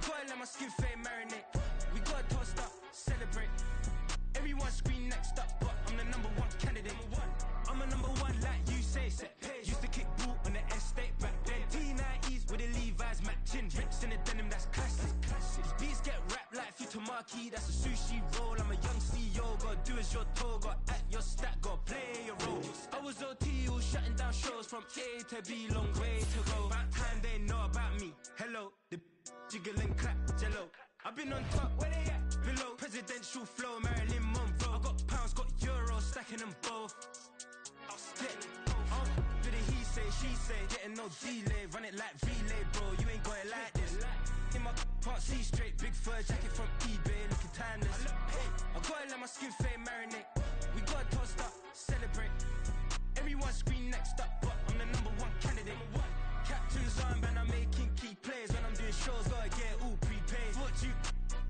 gotta let my skin fade marinate. We gotta toast up, celebrate. Everyone scream next up, but I'm the number one candidate. I'm a number one like you say. Used to kick ball on the estate back then. T90s with the Levi's matching. Rips in the denim, that's classic. These beats get wrapped like Futamaki. That's a sushi roll. I'm a young CEO. Gotta do as you're told. Gotta act your stat. Gotta play your role. I was OT, all shutting down shows from A to B. Long way to go. About time they know about me. Hello, the jiggle and clap, jello. I've been on top, where they at? Below. Presidential flow, Marilyn Monroe. I got pounds, got euros, stacking them both. I'll stick. For the he say, she say, getting no delay. Run it like relay, bro. You ain't got it like this. In my can't see straight. Big fur jacket from eBay, looking timeless. I gotta let my skin fade marinate. We gotta toast up, celebrate. Everyone scream next up, but I'm the number one candidate. Captain's armband, I'm making key plays. When I'm doing shows, gotta get all prepaid. What you?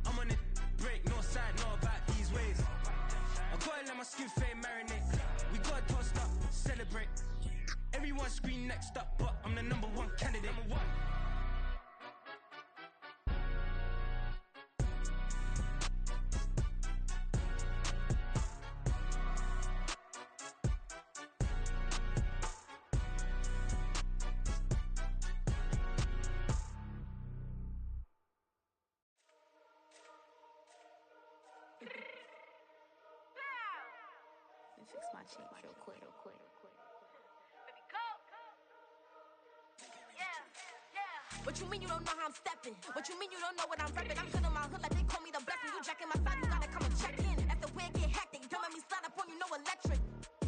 I'm on it, break, no side, know about these ways. I gotta let my skin fade marinate. We gotta toast up, celebrate. Everyone scream next up, but I'm the number one candidate. Fix my cheek real quick. Baby, go. Yeah. What you mean you don't know how I'm stepping? What you mean you don't know what I'm repping? I'm good in my hood like they call me the blessing. You jacking my side, you gotta come and check in. That's the way it get hectic. Don't let me slide up on you, no electric.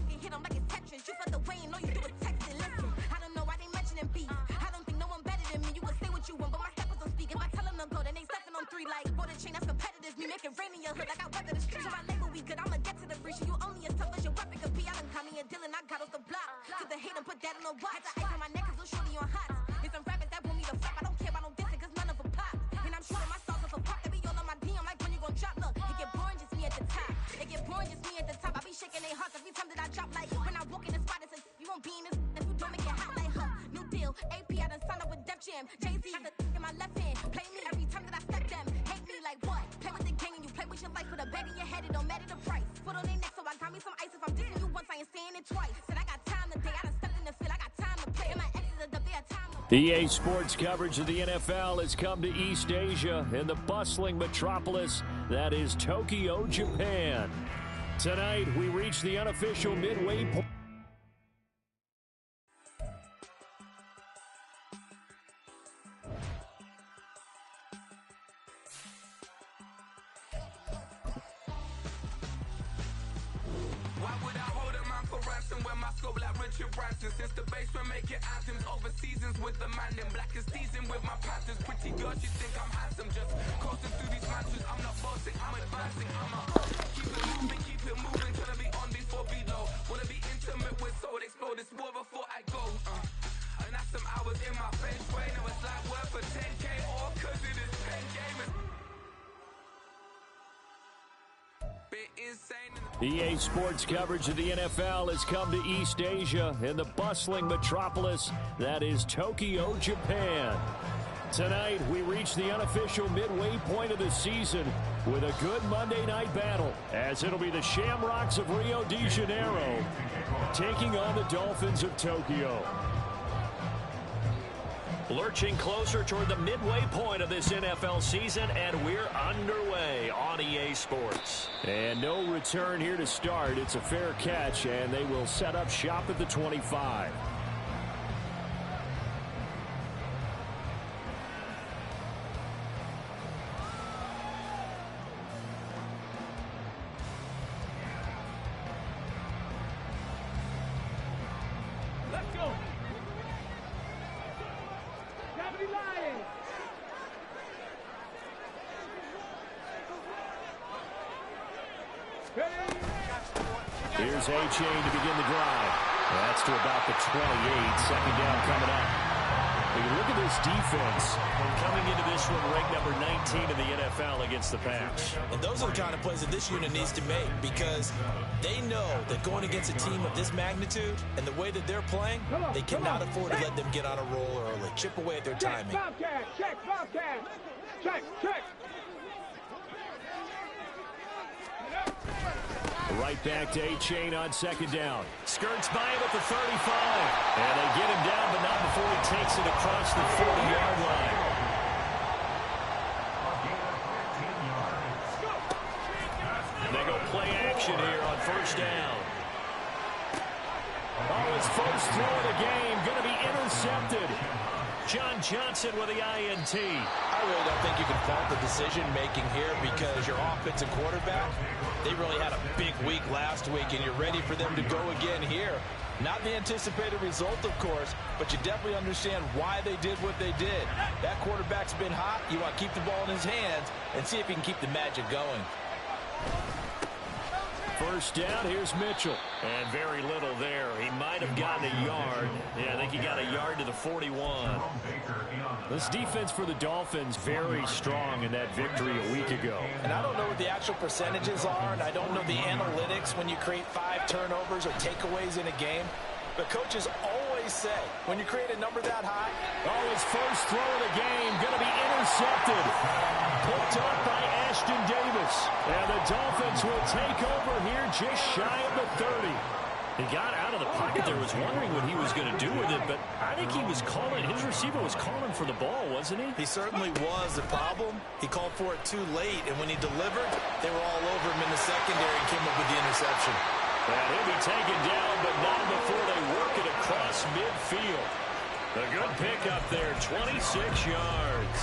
You hit them like it's Tetris. You felt the way and all you do is text it. Listen, I don't know why they mentioning beef. I don't think no one better than me. You can say what you want, but my steppers don't speak. If I tell them to go, then they stepping on 3 like border chain. That's competitive. Me make it rain in your hood like I weather the street. So I label we good. I'ma get to the breach. You only as tough as your weapon could be. I done caught me a Dylan. I got off the block. Took the hate and put that on the watch. The ice on my neck is little shorty on hot. There's some rappers that want me to flop. I don't care about no dissing cause none of them pop. And I'm shooting my stars off a pop. They be all on my DM like when you gon' drop. Look, it get boring just me at the top. It get boring just me at the top. I be shaking their hearts every time that I drop. Like when I walk in the spot, it's you won't be in this if you don't make it hot like huh. New deal, AP I done signed up with Def Jam. Jay-Z got the in my left hand. Play me every time that I step them. Hate me like what? Play with the gang and you play with your life. With a bag in your head, it don't matter the price. Foot on their neck, so I got me some ice. If I'm dissing you once, I ain't saying it twice. Said I got time today, I done stepped in the field, I got time to play. And my exes are up there, time to EA Sports coverage of the NFL has come to East Asia in the bustling metropolis that is Tokyo, Japan. Tonight, we reach the unofficial midway point. Since the basement making anthems over seasons with the man in black is seasoned with my patterns. Pretty girls, you think I'm handsome, just coasting through these mansions. I'm not bossing, I'm advancing. I'm keep it moving, trying to be on before below. Wanna be intimate with soul, explode this war before I go. And that's some hours in my face, way. Now it's like work for 10K, all cause it is 10 gamers. EA Sports coverage of the NFL has come to East Asia in the bustling metropolis that is Tokyo, Japan. Tonight, we reach the unofficial midway point of the season with a good Monday night battle, as it'll be the Shamrocks of Rio de Janeiro taking on the Dolphins of Tokyo. Lurching closer toward the midway point of this NFL season, and we're underway on EA Sports. And no return here to start. It's a fair catch, and they will set up shop at the 25. Let's go! Here's A-Chain to begin the drive. That's to about the 28. Second down coming up. Look at this defense. Coming into this one, ranked number 19 in the NFL against the pass. And those are the kind of plays that this unit needs to make, because they know that going against a team of this magnitude and the way that they're playing, they cannot afford to let them get on a roll early. Chip away at their timing. Bobcat, check, Bobcat. Right back to A-Chain on second down. Skirts by him at the 35. And they get him down, but not before he takes it across the 40-yard line. They go play action here on first down. Oh, his first throw of the game going to be intercepted. John Johnson with the INT. I really don't think you can fault the decision-making here because your offensive quarterback, they really had a big week last week, and you're ready for them to go again here. Not the anticipated result, of course, but you definitely understand why they did what they did. That quarterback's been hot. You want to keep the ball in his hands and see if he can keep the magic going. First down, here's Mitchell. And very little there. He might have gotten a yard. Yeah, I think he got a yard to the 41. This defense for the Dolphins very strong in that victory a week ago. And I don't know what the actual percentages are, and I don't know the analytics when you create 5 turnovers or takeaways in a game. But coaches always say, when you create a number that high, oh, his first throw of the game going to be intercepted. Picked up by Ashton Davis. And the Dolphins will take over here just shy of the 30. He got out of the pocket there, was wondering what he was going to do with it, but I think he was calling, his receiver was calling for the ball, wasn't he? He certainly was. The problem, he called for it too late, and when he delivered, they were all over him in the secondary and came up with the interception. And he'll be taken down, but not before they work it across midfield. A good pickup there, 26 yards.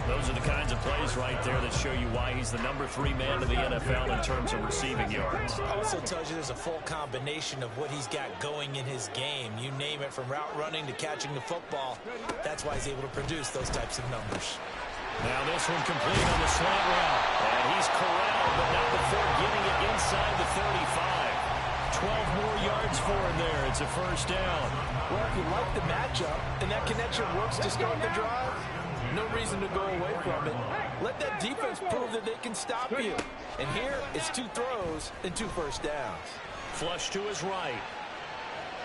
Those are the kinds of plays right there that show you why he's the number 3 man in the NFL in terms of receiving yards. Also tells you there's a full combination of what he's got going in his game. You name it, from route running to catching the football. That's why he's able to produce those types of numbers. Now this one complete on the slant route. And he's corralled, but not before getting it inside the 35. 12 more yards for him there. It's a first down. Well, if you like the matchup and that connection works to start the drive, no reason to go away from it. Let that defense prove that they can stop you. And here, it's 2 throws and 2 first downs. Flush to his right.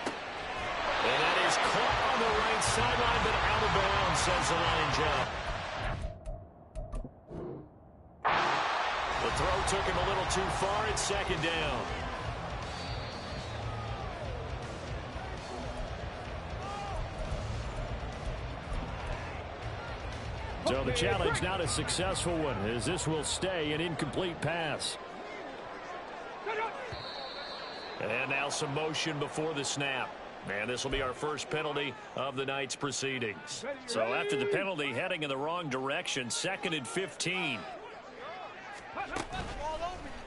And that is caught on the right sideline, but out of bounds, says the line jump. The throw took him a little too far. It's second down. So the challenge, not a successful one, as this will stay an incomplete pass. And now some motion before the snap. And this will be our first penalty of the night's proceedings. So after the penalty, heading in the wrong direction, 2nd and 15.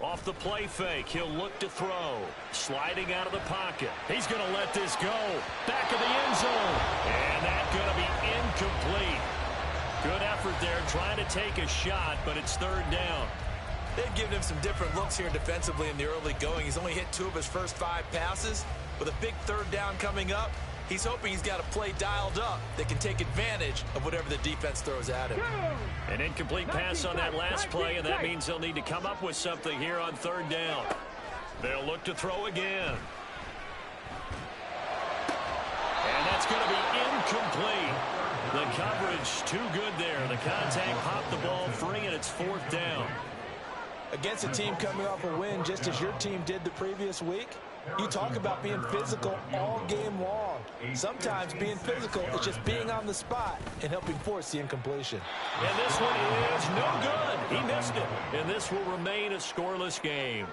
Off the play fake, he'll look to throw. Sliding out of the pocket. He's going to let this go. Back of the end zone. And that's going to be incomplete. Good effort there, trying to take a shot, but it's 3rd down. They've given him some different looks here defensively in the early going. He's only hit 2 of his first 5 passes. With a big 3rd down coming up, he's hoping he's got a play dialed up that can take advantage of whatever the defense throws at him. An incomplete pass on that last play, and that means they'll need to come up with something here on 3rd down. They'll look to throw again. And that's going to be incomplete. The coverage too good there. The contact popped the ball free, and it's 4th down. Against a team coming off a win just as your team did the previous week, you talk about being physical all game long. Sometimes being physical is just being on the spot and helping force the incompletion. And this one is no good. He missed it. And this will remain a scoreless game.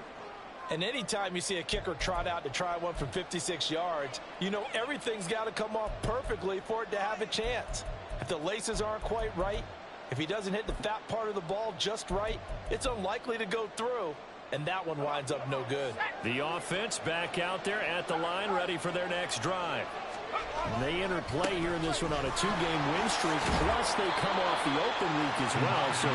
And anytime you see a kicker trot out to try one from 56 yards, you know everything's got to come off perfectly for it to have a chance. If the laces aren't quite right, if he doesn't hit the fat part of the ball just right, it's unlikely to go through, and that one winds up no good. The offense back out there at the line, ready for their next drive. And they enter play here in this one on a 2-game win streak, plus they come off the open week as well. So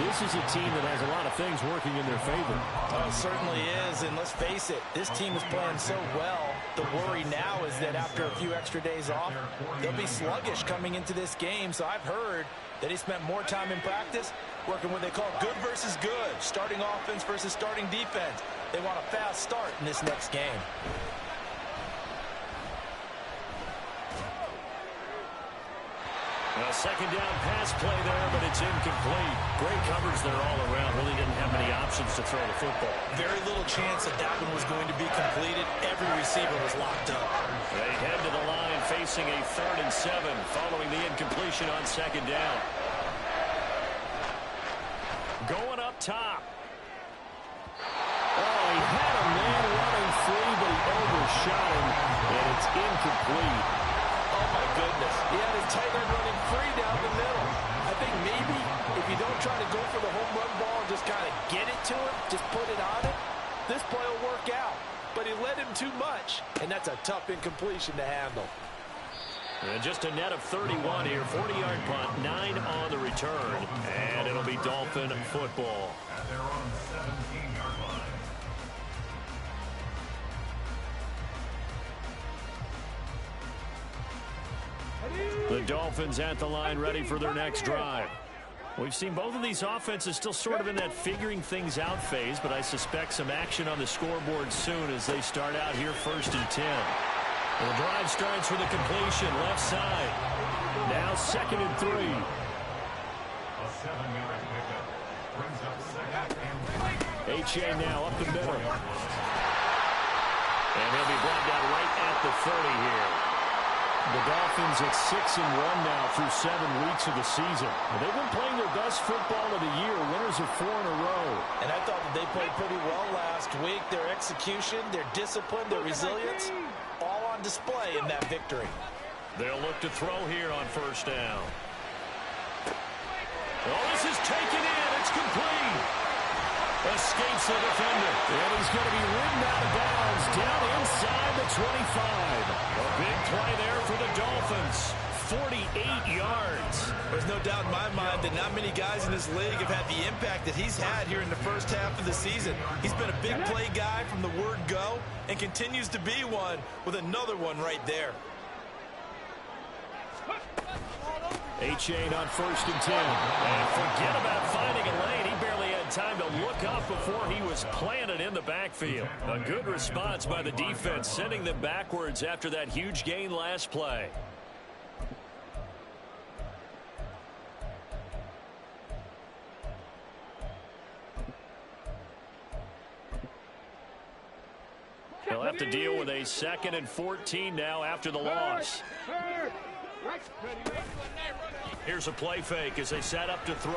this is a team that has a lot of things working in their favor. Oh, it certainly is, and let's face it, this team is playing so well. The worry now is that after a few extra days off, they'll be sluggish coming into this game. So I've heard that he spent more time in practice working what they call good versus good, starting offense versus starting defense. They want a fast start in this next game. A second down pass play there, but it's incomplete. Great coverage there all around. Really didn't have many options to throw the football. Very little chance that that one was going to be completed. Every receiver was locked up. They head to the line facing a 3rd and 7 following the incompletion on second down. Going up top. Oh, he had a man running free, but he overshot him, and it's incomplete. Oh, my goodness. He had his tight end running free down the middle. I think maybe if you don't try to go for the home run ball and just kind of get it to him, just put it on him, this play will work out. But he led him too much, and that's a tough incompletion to handle. And just a net of 31 here. 40-yard punt, 9 on the return. And it'll be Dolphin football. At their own 17-yard line. The Dolphins at the line ready for their next drive. We've seen both of these offenses still sort of in that figuring things out phase, but I suspect some action on the scoreboard soon as they start out here 1st and 10. The drive starts with a completion left side. Now 2nd and 3. A 7-yard pickup brings up 2nd and 3. H.A. now up the middle. And he'll be brought down right at the 30 here. The Dolphins at 6-1 now through 7 weeks of the season. They've been playing their best football of the year, winners of 4 in a row. And I thought that they played pretty well last week. Their execution, their discipline, their resilience, all on display in that victory. They'll look to throw here on 1st down. Oh, this is taken in. It's complete. Escapes the defender. And he's going to be ridden out of bounds down inside the 25. A big play there for the Dolphins. 48 yards. There's no doubt in my mind that not many guys in this league have had the impact that he's had here in the first half of the season. He's been a big play guy from the word go and continues to be one with another one right there. H.A. on 1st and 10. And forget about finding a lane. He barely had time to look up before he was planted in the backfield. A good response by the defense, sending them backwards after that huge gain last play. They'll have to deal with a 2nd and 14 now after the loss. Here's a play fake as they set up to throw.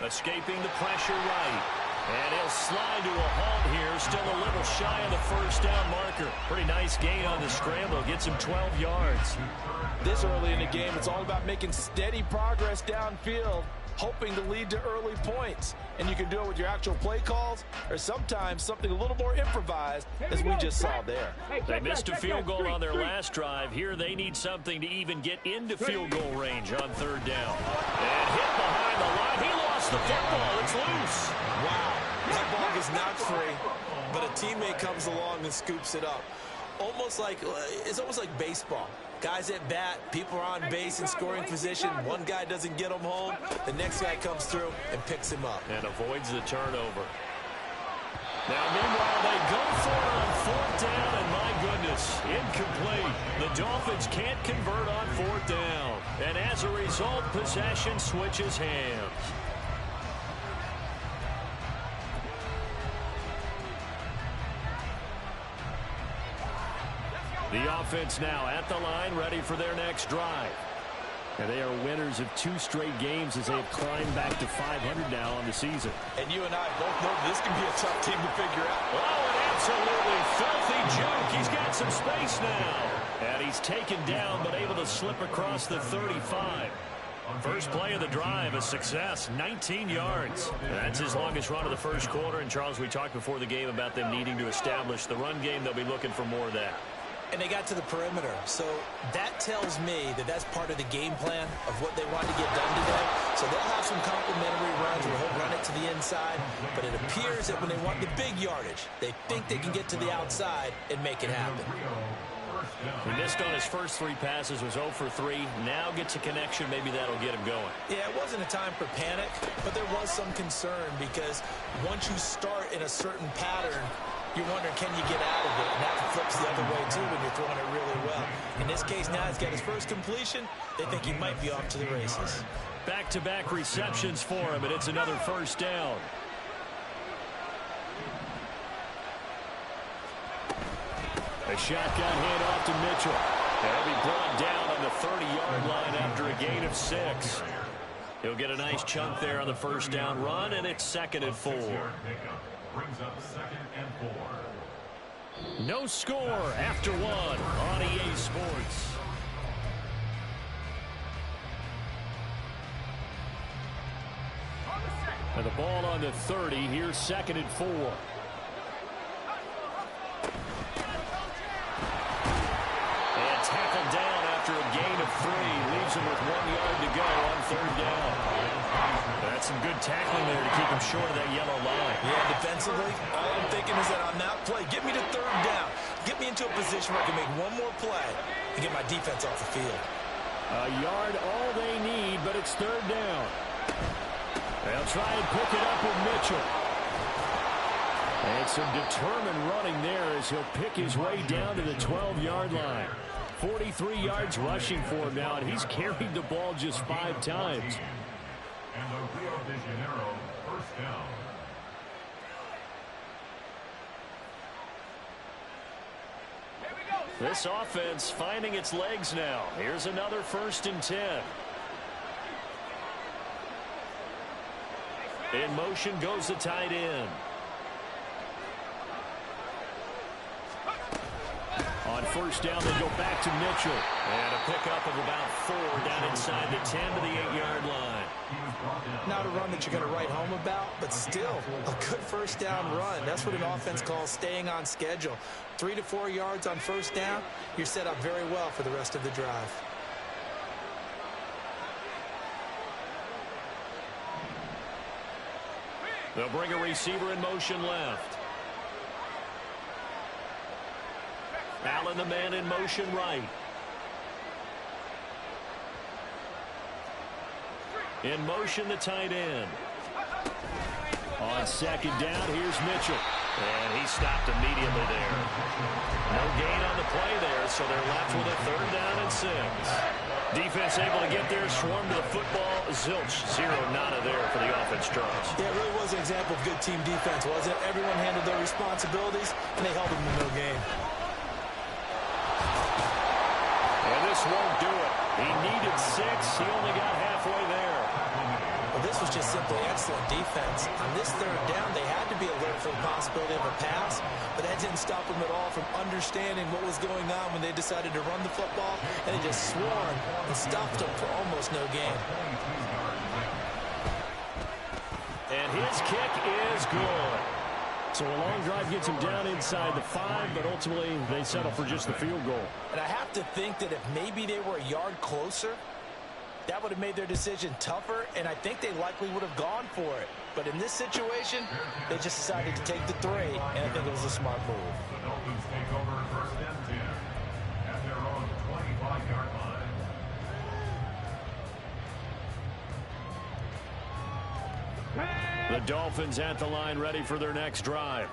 Escaping the pressure right. And he'll slide to a halt here. Still a little shy of the 1st down marker. Pretty nice gain on the scramble. Gets him 12 yards. This early in the game, it's all about making steady progress downfield, hoping to lead to early points. And you can do it with your actual play calls or sometimes something a little more improvised, as we just saw there. They missed a field goal on their last drive. Here they need something to even get into field goal range on 3rd down. And hit behind the line. He lost the football. It's loose. Wow. That ball is not free, but a teammate comes along and scoops it up. It's almost like baseball. Guys at bat, people are on base in scoring position. One guy doesn't get him home. The next guy comes through and picks him up. And avoids the turnover. Now, meanwhile, they go for it on 4th down, and my goodness, incomplete. The Dolphins can't convert on 4th down. And as a result, possession switches hands. The offense now at the line, ready for their next drive. And they are winners of 2 straight games as they have climbed back to 500 now on the season. And you and I both know this can be a tough team to figure out. Oh, an absolutely filthy juke. He's got some space now. And he's taken down, but able to slip across the 35. First play of the drive, a success, 19 yards. That's his longest run of the first quarter. And, Charles, we talked before the game about them needing to establish the run game. They'll be looking for more of that. And they got to the perimeter. So that tells me that that's part of the game plan of what they want to get done today. So they'll have some complimentary runs where he'll run it to the inside. But it appears that when they want the big yardage, they think they can get to the outside and make it happen. He missed on his first 3 passes, was 0 for 3. Now gets a connection. Maybe that'll get him going. Yeah, it wasn't a time for panic, but there was some concern because once you start in a certain pattern, you're wondering, can you get out of it? And that flips the other way, too, when you're throwing it really well. In this case, now he's got his first completion. They think he might be off to the races. Back-to-back receptions for him, and it's another first down. A shotgun handoff to Mitchell. And he'll be brought down on the 30-yard line after a gain of 6. He'll get a nice chunk there on the first down run, and it's 2nd and 4. Brings up 2nd and 4. No score after 1 on EA Sports. And the ball on the 30. Here's 2nd and 4. And tackled down after a gain of 3. Leaves him with 1 yard to go on 3rd down. That's some good tackling there to keep him short of that yellow line. Yeah, defensively, all I'm thinking is that on that play, get me to 3rd down. Get me into a position where I can make one more play and get my defense off the field. A yard all they need, but it's 3rd down. They'll try and pick it up with Mitchell. And some determined running there as he'll pick his way down to the 12-yard line. 43 yards rushing for him now, and he's carried the ball just 5 times. And the Rio de Janeiro first down. This offense finding its legs now. Here's another 1st and 10. In motion goes the tight end. On 1st down, they go back to Mitchell. And a pickup of about 4 down inside the 10 to the 8-yard line. Not a run that you're going to write home about, but still a good 1st down run. That's what an offense calls staying on schedule. 3 to 4 yards on 1st down, you're set up very well for the rest of the drive. They'll bring a receiver in motion left. Allen, the man in motion right. In motion, the tight end. On 2nd down, here's Mitchell. And he stopped immediately there. No gain on the play there, so they're left with a 3rd down and 6. Defense able to get there, swarm to the football. Zilch, 0 nada there for the offense tries. Yeah, it really was an example of good team defense, wasn't it? Everyone handled their responsibilities, and they held them to no gain. And this won't do it. He needed 6. He only got halfway there. Well, this was just simply excellent defense. On this 3rd down, they had to be alert for the possibility of a pass, but that didn't stop them at all from understanding what was going on when they decided to run the football, and they just swarmed and stopped them for almost no gain. And his kick is good. So a long drive gets him down inside the 5, but ultimately they settle for just the field goal. And I have to think that if maybe they were a yard closer, that would have made their decision tougher, and I think they likely would have gone for it. But in this situation, they just decided to take the 3, and I think it was a smart move. The Dolphins take over 1st and 10 at their own 25-yard line. The Dolphins at the line ready for their next drive.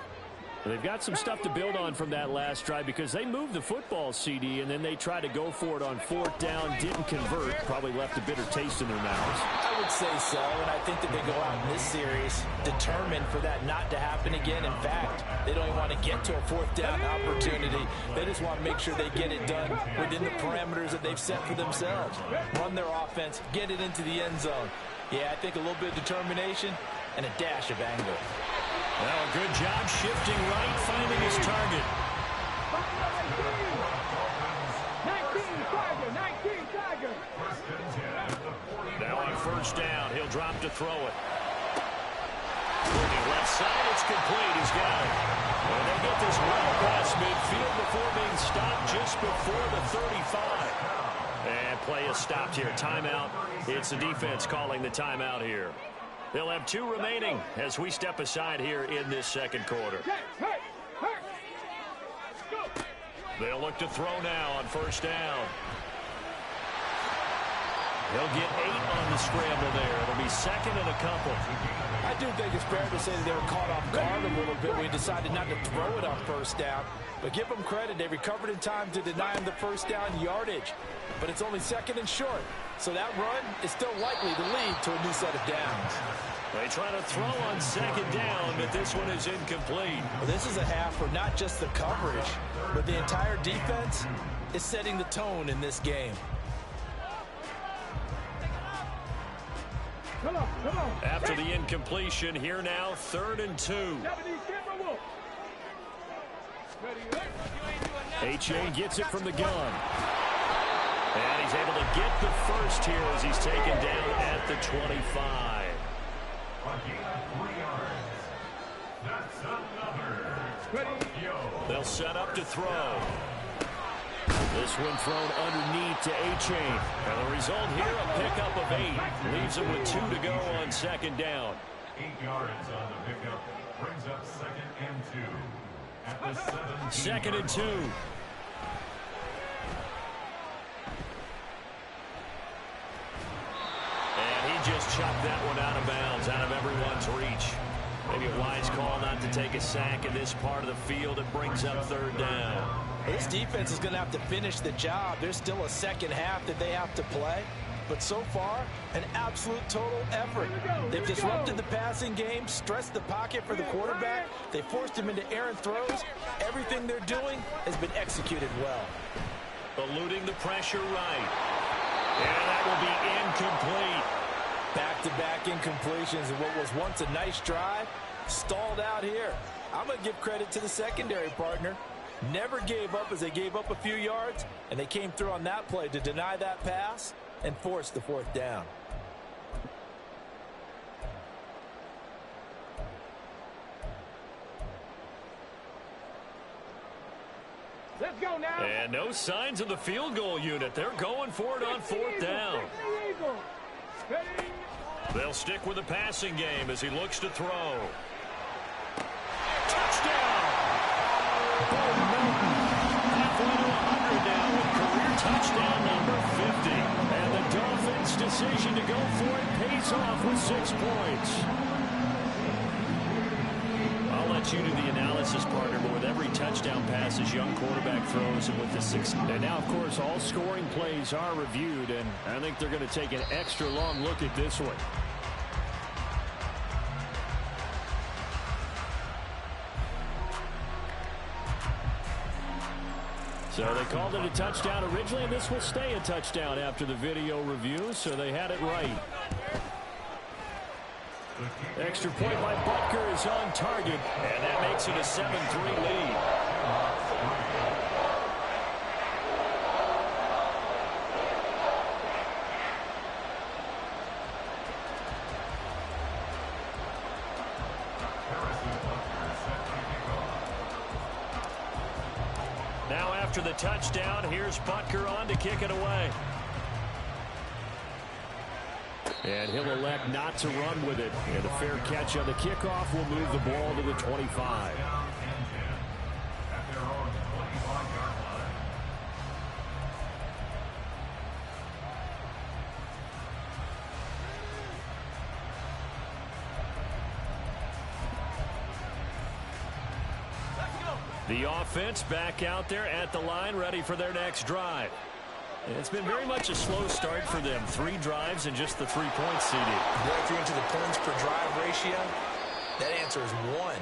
They've got some stuff to build on from that last drive because they moved the football, CD, and then they tried to go for it on 4th down, didn't convert, probably left a bitter taste in their mouths. I would say so, and I think that they go out in this series determined for that not to happen again. In fact, they don't even want to get to a 4th down opportunity. They just want to make sure they get it done within the parameters that they've set for themselves. Run their offense, get it into the end zone. Yeah, I think a little bit of determination and a dash of anger. Well, a good job shifting right, finding his target. 19 Tiger. Now on 1st down, he'll drop to throw it. Looking left side, it's complete. He's got it. And they get this well past midfield before being stopped just before the 35. And play is stopped here. Timeout. It's the defense calling the timeout here. They'll have 2 remaining as we step aside here in this 2nd quarter. They'll look to throw now on 1st down. He'll get 8 on the scramble there. It'll be second and a couple. I do think it's fair to say that they were caught off guard a little bit when he decided not to throw it on first down. But give them credit. They recovered in time to deny him the first down yardage. But it's only second and short. So that run is still likely to lead to a new set of downs. They try to throw on second down, but this one is incomplete. Well, this is a half where not just the coverage, but the entire defense is setting the tone in this game. After the incompletion, here now, 3rd and 2. H.A. gets it from the gun. And he's able to get the first here as he's taken down at the 25. They'll set up to throw. This one thrown underneath to A-Chain. And the result here, a pickup of 8. Leaves him with 2 to go on second down. 8 yards on the pickup. Brings up 2nd and 2. At the 2nd and 2. And he just chopped that one out of bounds, out of everyone's reach. Maybe a wise call not to take a sack in this part of the field. It brings up 3rd down. This defense is going to have to finish the job. There's still a second half that they have to play. But so far, an absolute total effort. They've disrupted the passing game, stressed the pocket for the quarterback. They forced him into errant throws. Everything they're doing has been executed well. Eluding the pressure right. And that will be incomplete. Back-to-back incompletions and what was once a nice drive stalled out here. I'm going to give credit to the secondary partner. Never gave up as they gave up a few yards, and they came through on that play to deny that pass and force the 4th down. Let's go now. And no signs of the field goal unit. They're going for it on 4th down. They'll stick with the passing game as he looks to throw. Touchdown! Halfway to 100 now with career touchdown number 50. And the Dolphins' decision to go for it pays off with 6 points. I'll let you do the analysis, partner, but with every touchdown pass his young quarterback throws and with the 6. And now, of course, all scoring plays are reviewed, and I think they're going to take an extra long look at this one. So they called it a touchdown originally, and this will stay a touchdown after the video review, so they had it right. Extra point by Butker is on target, and that makes it a 7-3 lead. Now after the touchdown, here's Butker on to kick it away. And he'll elect not to run with it. And a fair catch on the kickoff will move the ball to the 25. The offense back out there at the line, ready for their next drive. It's been very much a slow start for them. 3 drives and just the 3 points CD. If you're into the points per drive ratio, that answer is 1.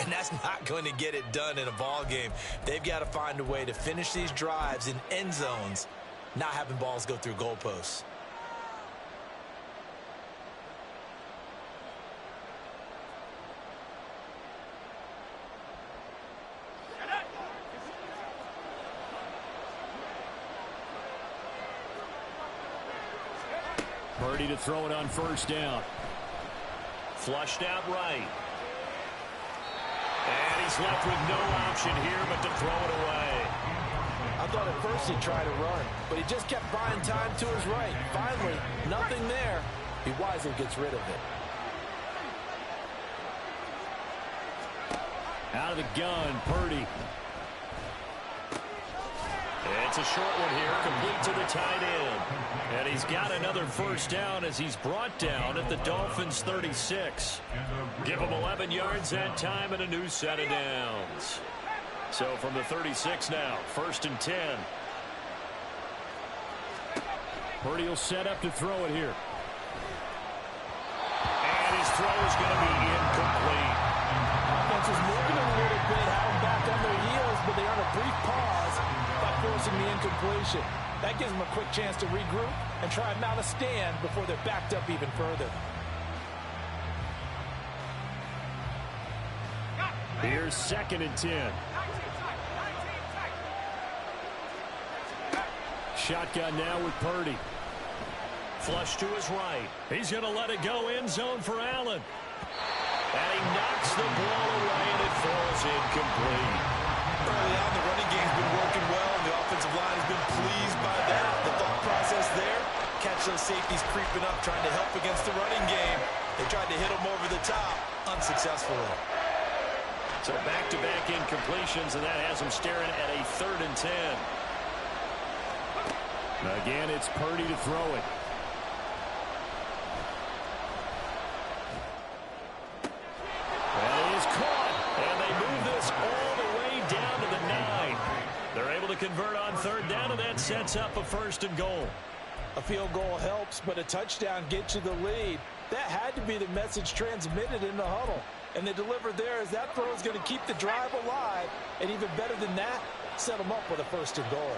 And that's not going to get it done in a ball game. They've got to find a way to finish these drives in end zones, not having balls go through goalposts. Purdy to throw it on first down. Flushed out right. And he's left with no option here but to throw it away. I thought at first he'd try to run, but he just kept buying time to his right. Finally, nothing there. He wisely gets rid of it. Out of the gun, Purdy. It's a short one here, complete to the tight end. And he's got another first down as he's brought down at the Dolphins' 36. Give him 11 yards that time and a new set of downs. So from the 36 now, 1st and 10. Purdy will set up to throw it here. And his throw is going to be incomplete. Offense is moving a little bit, having back on their heels, but they earn a brief pause by forcing the incompletion. That gives them a quick chance to regroup and try and mount a stand before they're backed up even further. Here's 2nd and 10. Shotgun now with Purdy. Flush to his right. He's going to let it go end zone for Allen. And he knocks the ball away, and it falls incomplete. Early on, the running game's been working well, and the offensive line has been pleased by that. The thought process there, catch those safeties creeping up, trying to help against the running game. They tried to hit them over the top, unsuccessfully. So back-to-back incompletions, and that has him staring at a 3rd and 10. Again, it's Purdy to throw it. That is caught, and they move this all the way down to the 9. They're able to convert on 3rd down, and that sets up a 1st and goal. A field goal helps, but a touchdown gets you the lead. That had to be the message transmitted in the huddle. And they delivered there as that throw is going to keep the drive alive. And even better than that, set them up with a 1st and goal.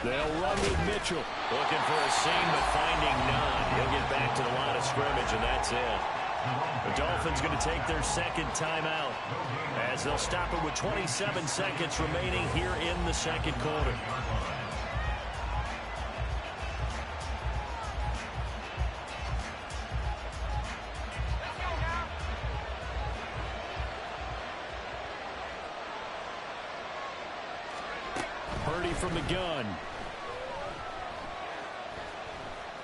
They'll run with Mitchell. Looking for a seam, but finding none. He'll get back to the line of scrimmage, and that's it. The Dolphins going to take their 2nd timeout as they'll stop it with 27 seconds remaining here in the 2nd quarter. Purdy from the gun.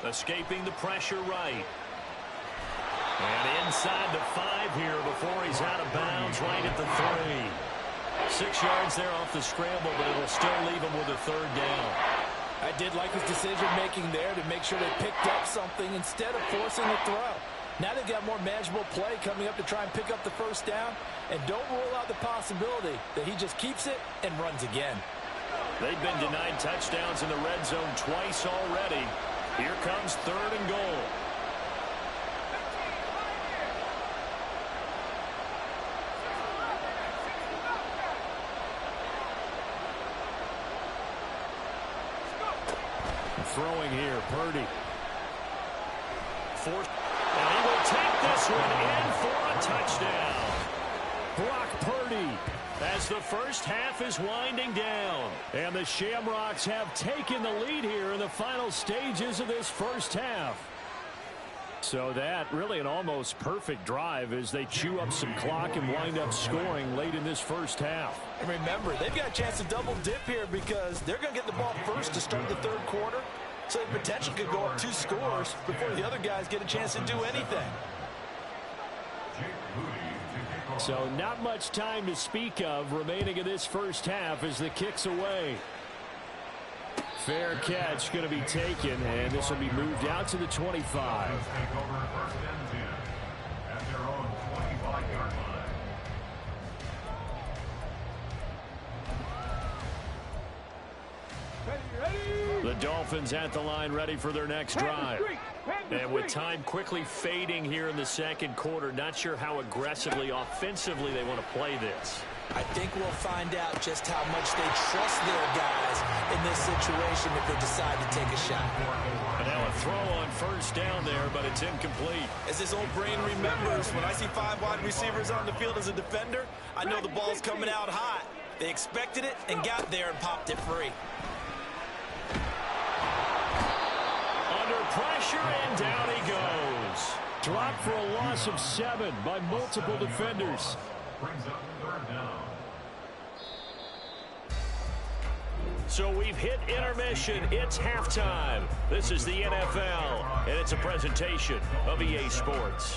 Escaping the pressure right. And inside the 5 here before he's out of bounds right at the 3. 6 yards there off the scramble, but it'll still leave him with a 3rd down. I did like his decision-making there to make sure they picked up something instead of forcing a throw. Now they've got more manageable play coming up to try and pick up the 1st down. And don't rule out the possibility that he just keeps it and runs again. They've been denied touchdowns in the red zone twice already. Here comes 3rd and goal. Throwing here, Purdy. And he will take this one in for a touchdown. Brock Purdy. As the first half is winding down. And the Shamrocks have taken the lead here in the final stages of this first half. So that really an almost perfect drive as they chew up some clock and wind up scoring late in this first half. And remember, they've got a chance to double dip here because they're going to get the ball first to start the 3rd quarter. So the potential could go up 2 scores before the other guys get a chance to do anything. So not much time to speak of remaining in this first half as the kick's away. Fair catch going to be taken, and this will be moved out to the 25. The Dolphins at the line ready for their next drive. And with time quickly fading here in the 2nd quarter, not sure how aggressively, offensively they want to play this. I think we'll find out just how much they trust their guys in this situation if they decide to take a shot. And now a throw on 1st down there, but it's incomplete. As his old brain remembers, when I see 5 wide receivers on the field as a defender, I know the ball's coming out hot. They expected it and got there and popped it free. Under pressure, and down he goes. Dropped for a loss of 7 by multiple defenders. Brings up 3rd down. So we've hit intermission. It's halftime. This is the NFL, and it's a presentation of EA Sports.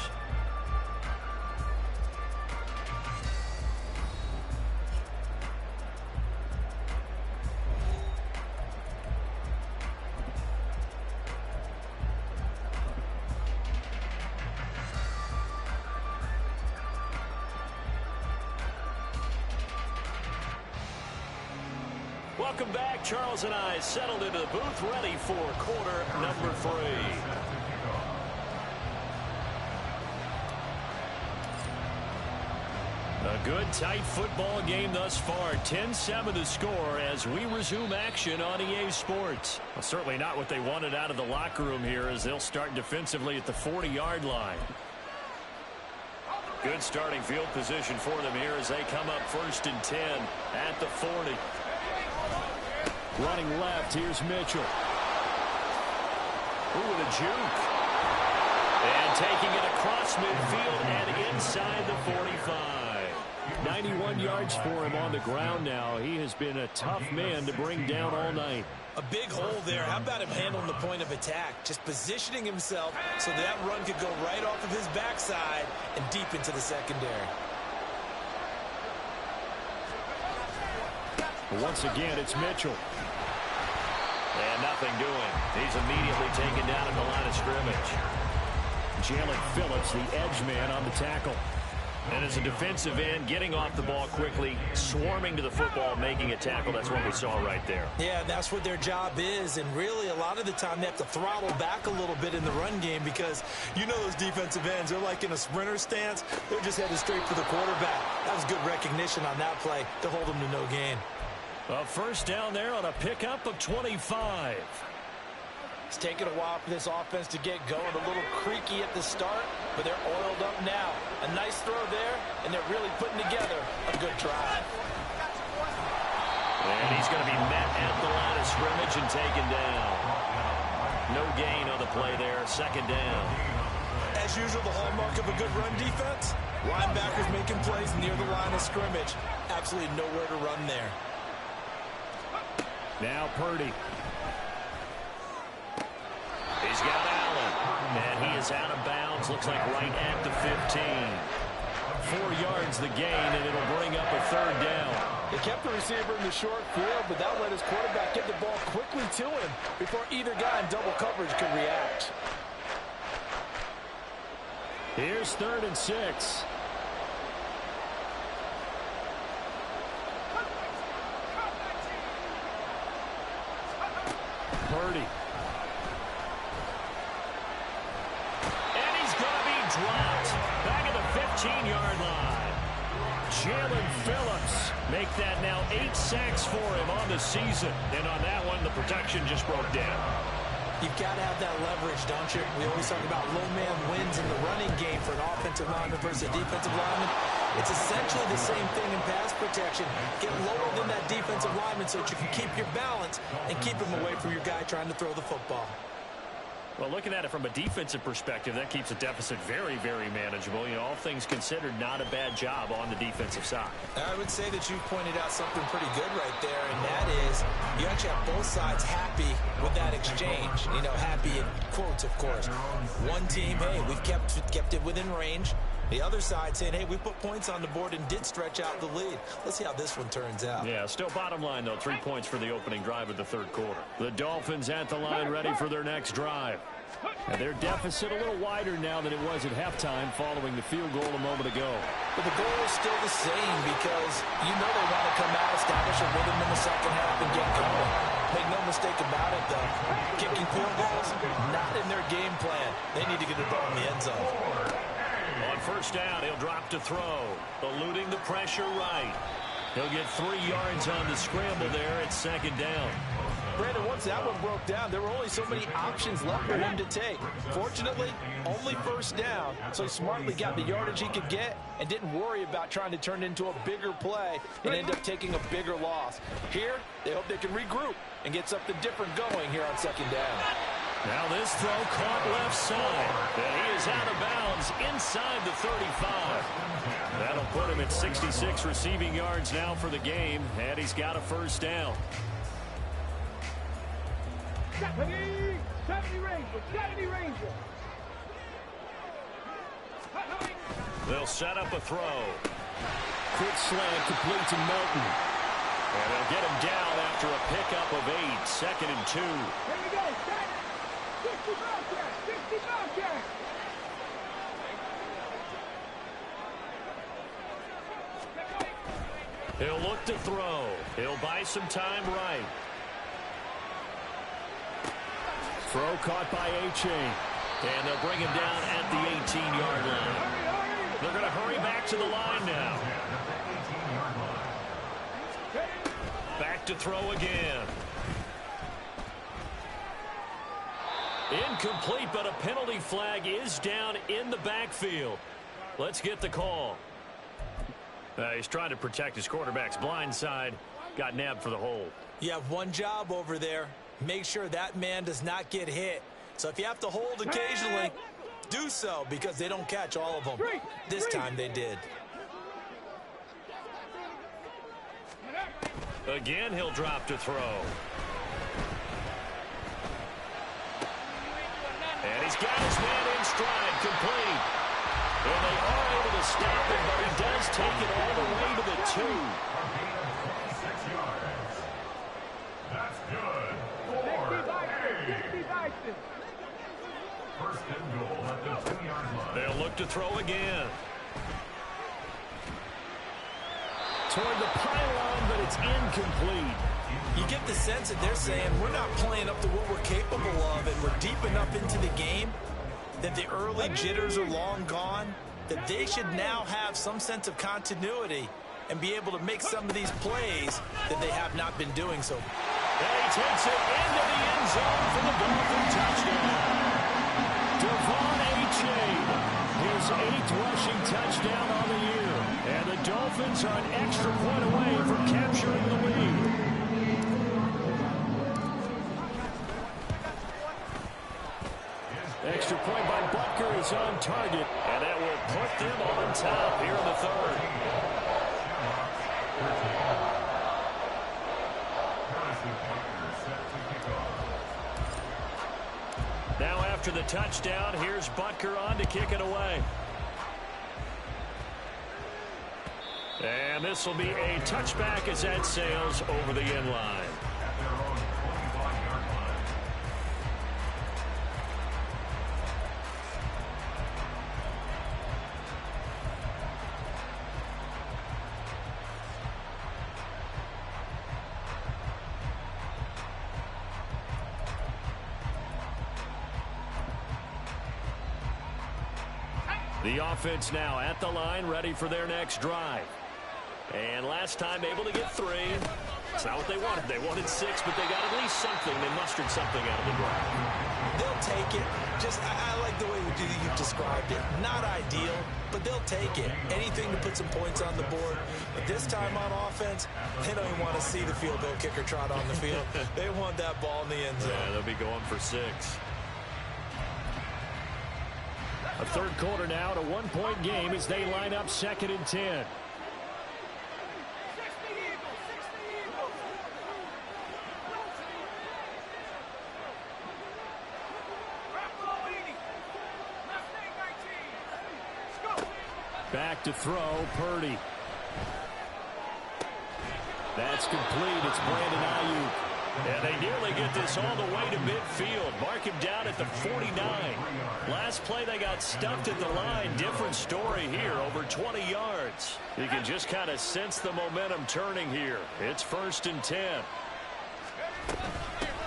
Welcome back. Charles and I settled into the booth, ready for quarter number 3. A good, tight football game thus far. 10-7 the score as we resume action on EA Sports. Well, certainly not what they wanted out of the locker room here as they'll start defensively at the 40-yard line. Good starting field position for them here as they come up 1st and 10 at the 40. Running left, here's Mitchell. Ooh, with a juke. And taking it across midfield and inside the 45. 91 yards for him on the ground now. He has been a tough man to bring down all night. A big hole there. How about him handling the point of attack? Just positioning himself so that run could go right off of his backside and deep into the secondary. Once again, it's Mitchell. And nothing doing. He's immediately taken down at the line of scrimmage. Jalen Phillips, the edge man on the tackle. And as a defensive end, getting off the ball quickly, swarming to the football, making a tackle. That's what we saw right there. Yeah, that's what their job is. And really, a lot of the time, they have to throttle back a little bit in the run game because you know those defensive ends, they're like in a sprinter stance. They're just headed straight for the quarterback. That was good recognition on that play to hold them to no gain. Well, first down there on a pickup of 25. It's taken a while for this offense to get going. A little creaky at the start, but they're oiled up now. A nice throw there, and they're really putting together a good drive. And he's going to be met at the line of scrimmage and taken down. No gain on the play there. 2nd down. As usual, the hallmark of a good run defense, linebackers making plays near the line of scrimmage. Absolutely nowhere to run there. Now Purdy. He's got Allen, and he is out of bounds. Looks like right at the 15. 4 yards the gain, and it'll bring up a 3rd down. They kept the receiver in the short field, but that let his quarterback get the ball quickly to him before either guy in double coverage could react. Here's 3rd and 6. Purdy. Dropped back at the 15-yard line. Jalen Phillips make that now 8 sacks for him on the season. And on that one, the protection just broke down. You've got to have that leverage, don't you? We always talk about low man wins in the running game for an offensive lineman versus a defensive lineman. It's essentially the same thing in pass protection. Get lower than that defensive lineman so that you can keep your balance and keep him away from your guy trying to throw the football. Well, looking at it from a defensive perspective, that keeps a deficit very, very manageable. You know, all things considered, not a bad job on the defensive side. I would say that you pointed out something pretty good right there, and that is you actually have both sides happy with that exchange. You know, happy in quotes, of course. One team, hey, we've kept it within range. The other side saying, hey, we put points on the board and did stretch out the lead. Let's see how this one turns out. Yeah, still bottom line, though, 3 points for the opening drive of the 3rd quarter. The Dolphins at the line ready for their next drive. And their deficit a little wider now than it was at halftime following the field goal a moment ago. But the goal is still the same because you know they want to come out, establish a rhythm in the second half, and get going. Make no mistake about it, though. Kicking field goals, not in their game plan. They need to get the ball in the end zone. On 1st down, he'll drop to throw. Eluding the pressure right. He'll get 3 yards on the scramble there at 2nd down. Brandon, once that one broke down, there were only so many options left for him to take. Fortunately, only 1st down, so he smartly got the yardage he could get and didn't worry about trying to turn it into a bigger play and end up taking a bigger loss. Here, they hope they can regroup and get something different going here on 2nd down. Now this throw caught left side, and he is out of bounds inside the 35. That'll put him at 66 receiving yards now for the game, and he's got a 1st down. 70 Ranger. They'll set up a throw. Quick slant complete to Melton. And they'll get him down after a pickup of 8, 2nd and 2. Here we go, set. 60 Bobcat. He'll look to throw. He'll buy some time right. Throw caught by A-Chain. And they'll bring him down at the 18-yard line. They're going to hurry back to the line now. Back to throw again. Incomplete, but a penalty flag is down in the backfield. Let's get the call. He's trying to protect his quarterback's blind side. Got nabbed for the hold. You have one job over there. Make sure that man does not get hit. So if you have to hold occasionally, do so, because they don't catch all of them. This time they did. Again, he'll drop to throw. And he's got his man in stride, complete. And they are able to stop him, but he does take it all the way to the 2. That's good. 60 First and goal at the 2-yard line. They'll look to throw again. Toward the pylon, but it's incomplete. You get the sense that they're saying we're not playing up to what we're capable of, and we're deep enough into the game that the early jitters are long gone, that they should now have some sense of continuity and be able to make some of these plays that they have not been doing so. And he takes it into the end zone for the Dolphin touchdown. Devon A-Chain, his 8th rushing touchdown on the year. And the Dolphins are an extra point away from capturing the lead. Extra point by Butker is on target, and that will put them on top here in the 3rd. Now after the touchdown, here's Butker on to kick it away. And this will be a touchback as that sails over the end line. The offense now at the line, ready for their next drive. And last time able to get 3. It's not what they wanted. They wanted 6, but they got at least something. They mustered something out of the drive. They'll take it. I like the way you've described it. Not ideal, but they'll take it. Anything to put some points on the board. But this time on offense, they don't even want to see the field goal kicker trot on the field. They want that ball in the end zone. Yeah, they'll be going for 6. A 3rd quarter now, a 1-point game as they line up 2nd and 10. Back to throw, Purdy. That's complete. It's Brandon Ayuk. And they nearly get this all the way to midfield. Mark him down at the 49. Last play, they got stuffed at the line. Different story here, over 20 yards. You can just kind of sense the momentum turning here. It's 1st and 10.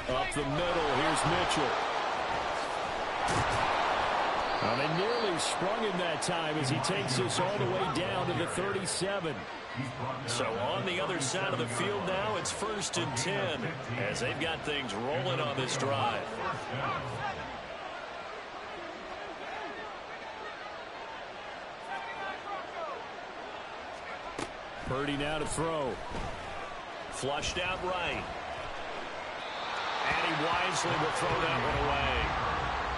Up the middle, here's Mitchell. Well, they nearly sprung him that time as he takes this all the way down to the 37. So on the other side of the field now, it's 1st and 10 as they've got things rolling on this drive. Purdy now to throw. Flushed out right. And he wisely will throw that one away.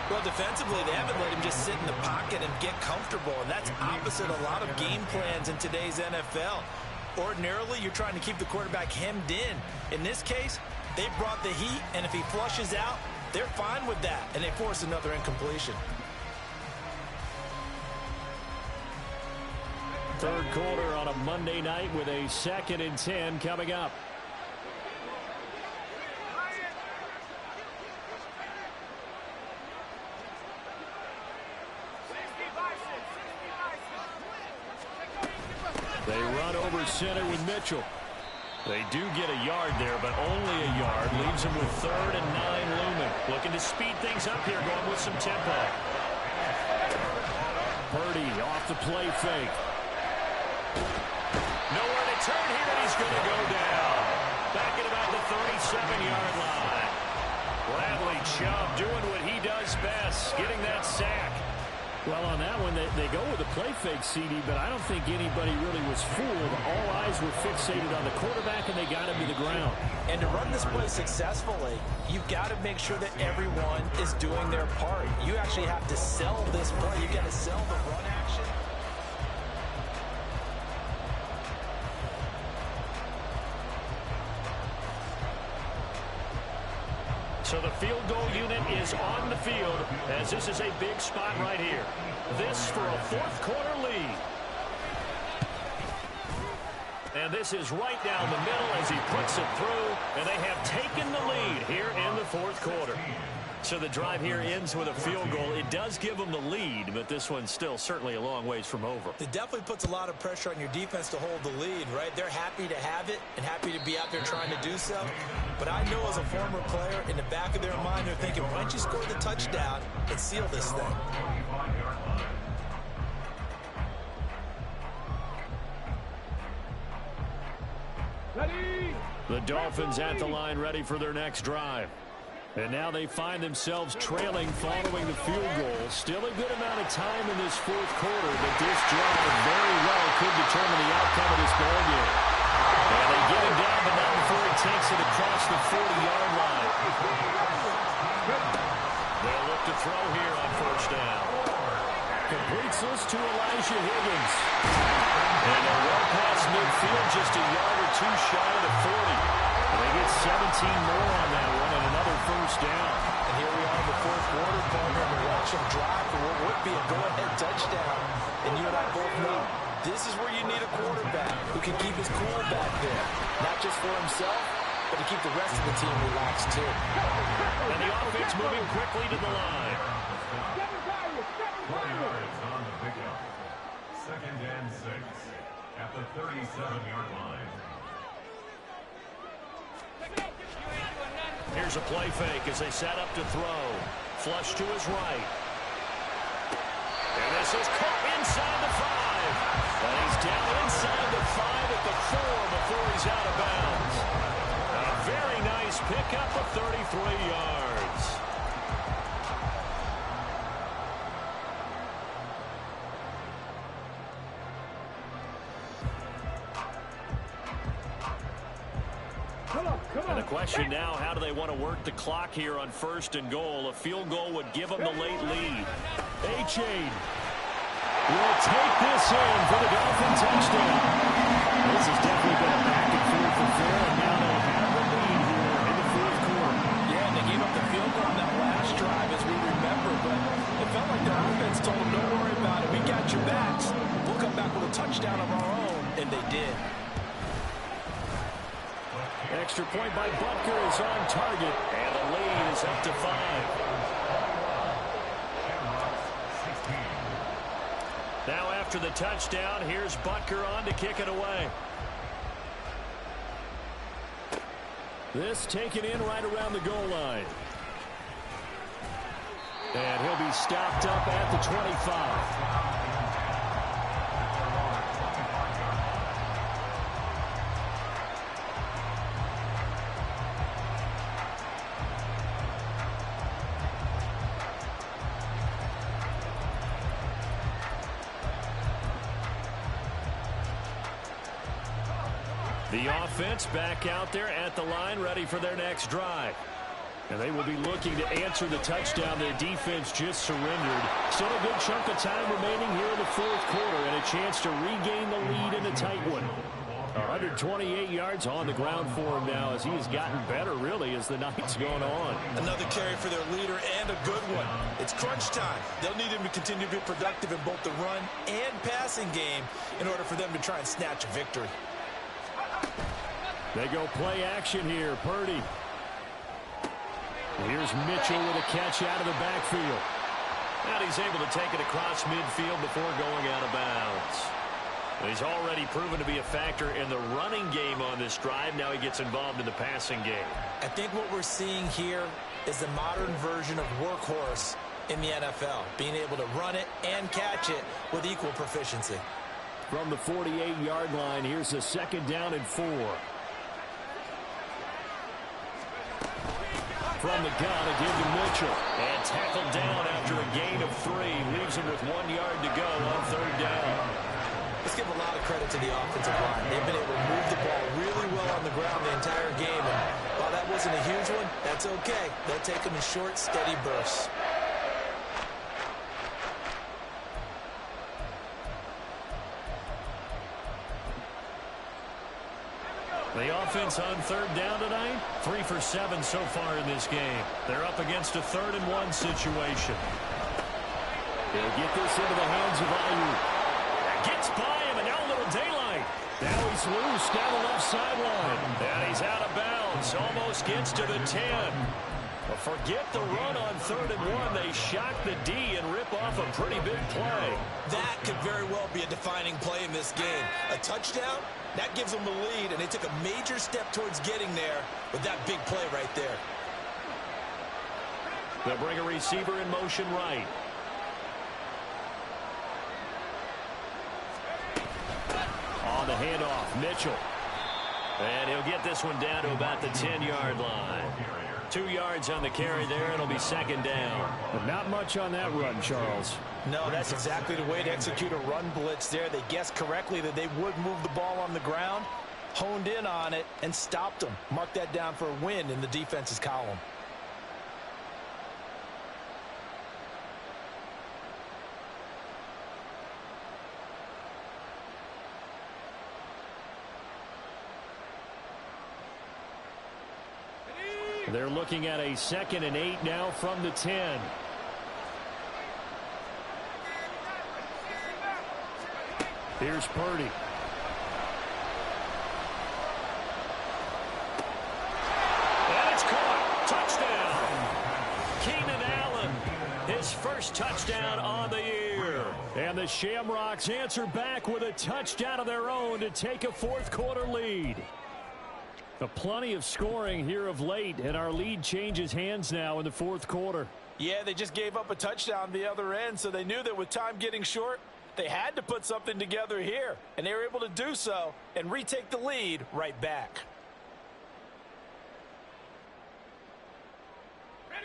Well, defensively, they haven't let him just sit in the pocket and get comfortable, and that's opposite a lot of game plans in today's NFL. Ordinarily, you're trying to keep the quarterback hemmed in. In this case, they brought the heat, and if he flushes out, they're fine with that, and they force another incompletion. 3rd quarter on a Monday night with a 2nd and 10 coming up. They They run over center with Mitchell. They do get a yard there, but only a yard. Leaves them with 3rd and 9 looming. Looking to speed things up here, going with some tempo. Purdy off the play fake. Nowhere to turn here, and he's going to go down. Back at about the 37-yard line. Bradley Chubb doing what he does best, getting that sack. Well, on that one, they go with the play fake, CD, but I don't think anybody really was fooled. All eyes were fixated on the quarterback, and they got him to the ground. And to run this play successfully, you've got to make sure that everyone is doing their part. You actually have to sell this play. You've got to sell the run action. So the field goal unit is on the field as this is a big spot right here. This for a 4th quarter lead. And this is right down the middle as he puts it through. And they have taken the lead here in the 4th quarter. So the drive here ends with a field goal. It does give them the lead, but this one's still certainly a long ways from over. It definitely puts a lot of pressure on your defense to hold the lead, right? They're happy to have it and happy to be out there trying to do so. But I know as a former player, in the back of their mind, they're thinking, why don't you score the touchdown and seal this thing? The Dolphins at the line ready for their next drive. And now they find themselves trailing following the field goal. Still a good amount of time in this 4th quarter, but this drive very well could determine the outcome of this ball game. And they get him down, but not before he takes it across the 40-yard line. They'll look to throw here on 1st down. Completes this to Elijah Higgins. And they're well past midfield, just a yard or two shy of the 40. And they get 17 more on that one and another 1st down. And here we are in the 4th quarter, partner, and watch them drive for what would be a go-ahead touchdown. And you and I both know this is where you need a quarterback who can keep his cool back there. Not just for himself, but to keep the rest of the team relaxed too. And the offense moving quickly to the line. 4 yards on the pickup. 2nd and 6 at the 37-yard line. Here's a play fake as they set up to throw. Flush to his right. And this is caught inside the 5. And he's down inside the 5 at the 4 before he's out of bounds. A very nice pickup of 33 yards. And the question now, how do they want to work the clock here on 1st and goal? A field goal would give them the late lead. A-Chain will take this in for the Dolphin touchdown. This has definitely been a back and forth affair, and now they have the lead here in the 4th quarter. Yeah, and they gave up the field goal on that last drive, as we remember, but it felt like their offense told them, don't worry about it, we got your backs. We'll come back with a touchdown of our own, and they did. Extra point by Butker is on target, and the lead is up to 5. Now after the touchdown, here's Butker on to kick it away. This taken in right around the goal line. And he'll be stopped up at the 25. The offense back out there at the line, ready for their next drive. And they will be looking to answer the touchdown their defense just surrendered. Still a good chunk of time remaining here in the 4th quarter and a chance to regain the lead in a tight one. 128 yards on the ground for him now as he has gotten better, really, as the night's gone on. Another carry for their leader and a good one. It's crunch time. They'll need him to continue to be productive in both the run and passing game in order for them to try and snatch a victory. They go play action here. Purdy. Here's Mitchell with a catch out of the backfield. And he's able to take it across midfield before going out of bounds. He's already proven to be a factor in the running game on this drive. Now he gets involved in the passing game. I think what we're seeing here is the modern version of workhorse in the NFL, being able to run it and catch it with equal proficiency. From the 48-yard line, here's a 2nd down and 4. From the gun, a give to Mitchell. And tackled down after a gain of 3. Leaves him with 1 yard to go on 3rd down. Let's give a lot of credit to the offensive line. They've been able to move the ball really well on the ground the entire game. And while that wasn't a huge one, that's okay. They'll take them in short, steady bursts. The offense on 3rd down tonight, 3 for 7 so far in this game. They're up against a 3rd and 1 situation. They'll get this into the hands of Ayuk. Gets by him, and now a little daylight. Now he's loose down the left sideline. And he's out of bounds. Almost gets to the 10. But forget the run on 3rd and 1. They shock the D and rip off a pretty big play. That could very well be a defining play in this game. A touchdown, that gives them the lead, and they took a major step towards getting there with that big play right there. They'll bring a receiver in motion right. On the handoff, Mitchell. And he'll get this one down to about the 10-yard line. 2 yards on the carry there. It'll be 2nd down. But not much on that run, Charles. No, that's exactly the way to execute a run blitz there. They guessed correctly that they would move the ball on the ground, honed in on it, and stopped them. Mark that down for a win in the defense's column. They're looking at a 2nd and 8 now from the 10. Here's Purdy. And it's caught. Touchdown. Keenan Allen, his first touchdown on the year. And the Shamrocks answer back with a touchdown of their own to take a 4th quarter lead. Plenty of scoring here of late, and our lead changes hands now in the 4th quarter. Yeah, they just gave up a touchdown the other end, so they knew that with time getting short, they had to put something together here, and they were able to do so and retake the lead right back.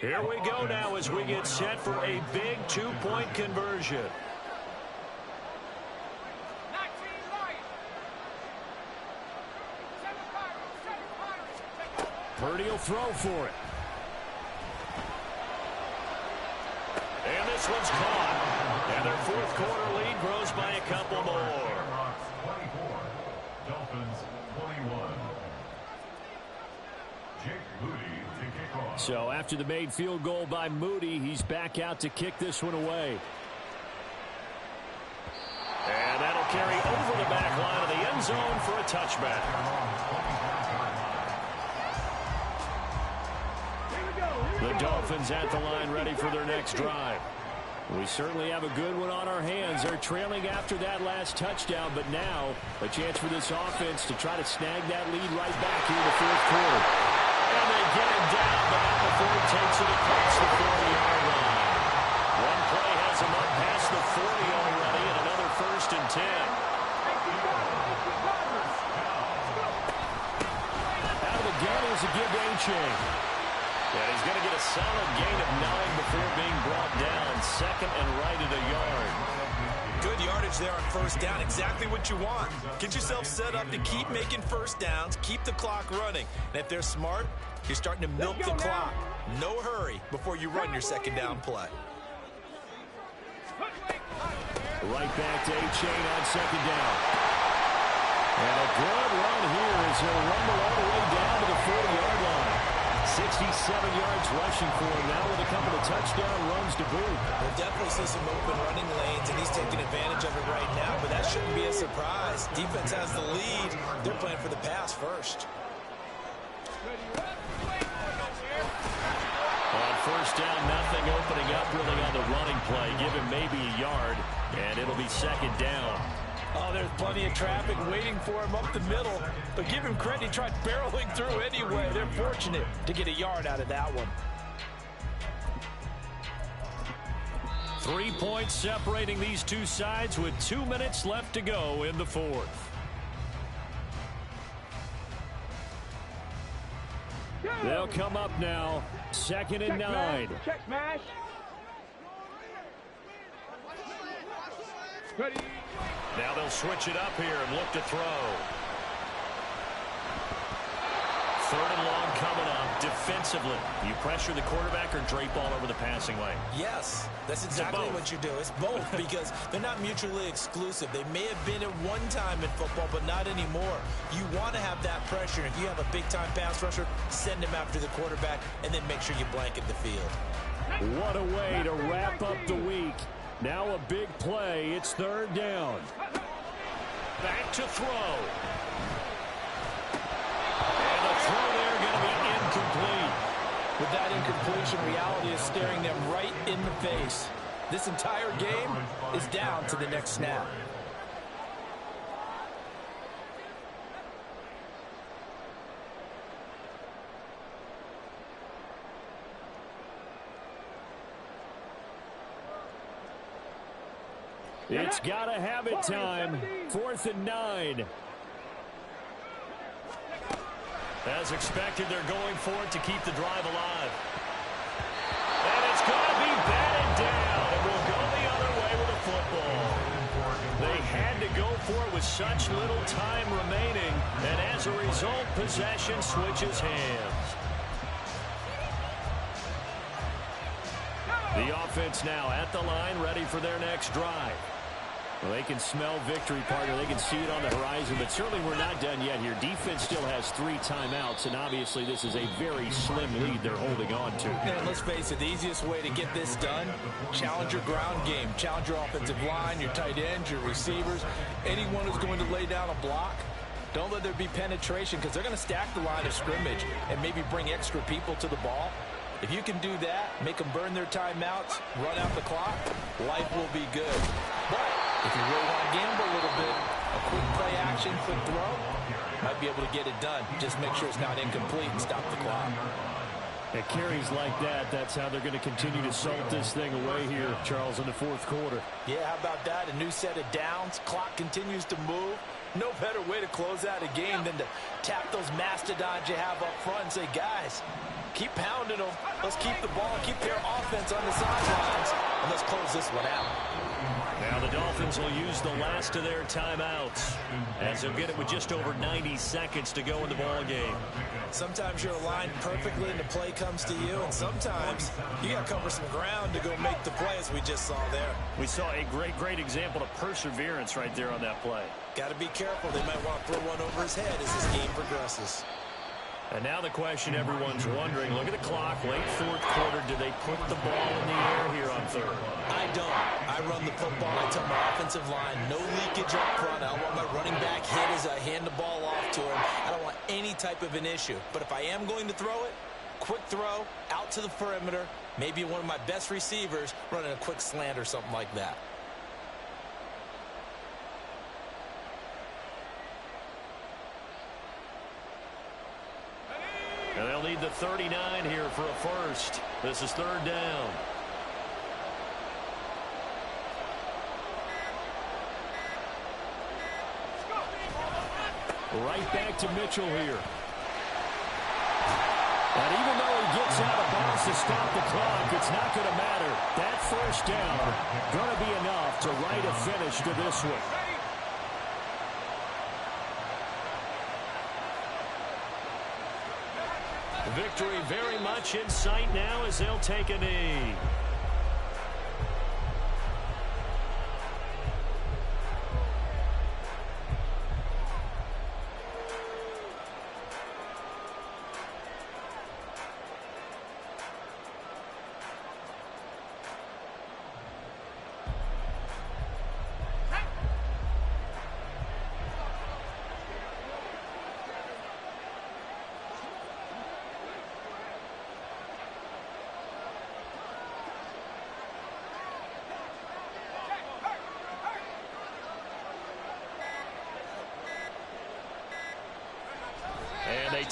Here we go now as we get set for a big 2-point conversion. Purdy will throw for it. And this one's caught. And their 4th quarter lead grows by a couple more. Shamrocks 24, Dolphins 21. Jake Moody to kick off. So after the made field goal by Moody, he's back out to kick this one away. And that'll carry over the back line of the end zone for a touchback. The Dolphins at the line ready for their next drive. We certainly have a good one on our hands. They're trailing after that last touchdown, but now a chance for this offense to try to snag that lead right back here in the 4th quarter. And they get him down, but not before he takes it across the 40-yard line. One play has him up past the 40 already, and another 1st and 10. Out of the gun is a give to A-Chain. And he's going to get a solid gain of 9 before being brought down. 2nd and right at a yard. Good yardage there on 1st down. Exactly what you want. Get yourself set up to keep making 1st downs, keep the clock running. And if they're smart, you're starting to milk the clock. No hurry before you run your 2nd down play. Right back to A-Chain on 2nd down. And a good run here as he'll rumble all the way down to the 40-yard line. 67 yards rushing for him now with a couple of touchdown runs to boot. We'll definitely see some open running lanes, and he's taking advantage of it right now, but that shouldn't be a surprise. Defense has the lead. They're playing for the pass first. On 1st down, nothing opening up really on the running play. Give him maybe a yard, and it'll be 2nd down. Oh, there's plenty of traffic waiting for him up the middle. But give him credit, he tried barreling through anyway. They're fortunate to get a yard out of that one. 3 points separating these two sides with 2 minutes left to go in the fourth. They'll come up now, 2nd and 9. Check smash. Ready. Now they'll switch it up here and look to throw. 3rd and long coming up. Defensively, you pressure the quarterback or drape all over the passing lane? Yes, that's exactly what you do. It's both because they're not mutually exclusive. They may have been at one time in football, but not anymore. You want to have that pressure. If you have a big-time pass rusher, send him after the quarterback, and then make sure you blanket the field. What a way to wrap up the week. Now a big play. It's 3rd down. Back to throw. And the throw there going to be incomplete. With that incompletion, reality is staring them right in the face. This entire game is down to the next snap. It's got to have it time. 4th and 9. As expected, they're going for it to keep the drive alive. And it's going to be batted down. It will go the other way with a football. They had to go for it with such little time remaining. And as a result, possession switches hands. The offense now at the line, ready for their next drive. Well, they can smell victory, partner. They can see it on the horizon, but certainly we're not done yet here. Defense still has 3 timeouts, and obviously this is a very slim lead they're holding on to. And let's face it, the easiest way to get this done, challenge your ground game. Challenge your offensive line, your tight ends, your receivers, anyone who's going to lay down a block. Don't let there be penetration because they're going to stack the line of scrimmage and maybe bring extra people to the ball. If you can do that, make them burn their timeouts, run out the clock, life will be good. But if you really want to gamble a little bit, a quick play action, quick throw, might be able to get it done. Just make sure it's not incomplete and stop the clock. At carries like that, that's how they're going to continue to salt this thing away here, Charles, in the 4th quarter. Yeah, how about that? A new set of downs. Clock continues to move. No better way to close out a game than to tap those mastodons you have up front and say, guys, keep pounding them. Let's keep the ball, keep their offense on the sidelines, and let's close this one out. Now the Dolphins will use the last of their timeouts as they'll get it with just over 90 seconds to go in the ball game. Sometimes you're aligned perfectly and the play comes to you, and sometimes you got to cover some ground to go make the play, as we just saw there. We saw a great example of perseverance right there on that play. Got to be careful. They might want to throw one over his head as this game progresses. And now the question everyone's wondering, look at the clock, late 4th quarter, do they put the ball in the air here on 3rd? I don't. I run the football. I tell my offensive line, no leakage up front. I don't want my running back hit as I hand the ball off to him. I don't want any type of an issue. But if I am going to throw it, quick throw, out to the perimeter, maybe one of my best receivers running a quick slant or something like that. And they'll need the 39 here for a first. This is 3rd down. Right back to Mitchell here. And even though he gets out of bounds to stop the clock, it's not going to matter. That 1st down going to be enough to write a finish to this one. Victory very much in sight now as they'll take a knee.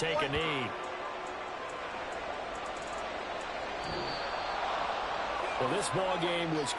take a knee. Well, this ball game was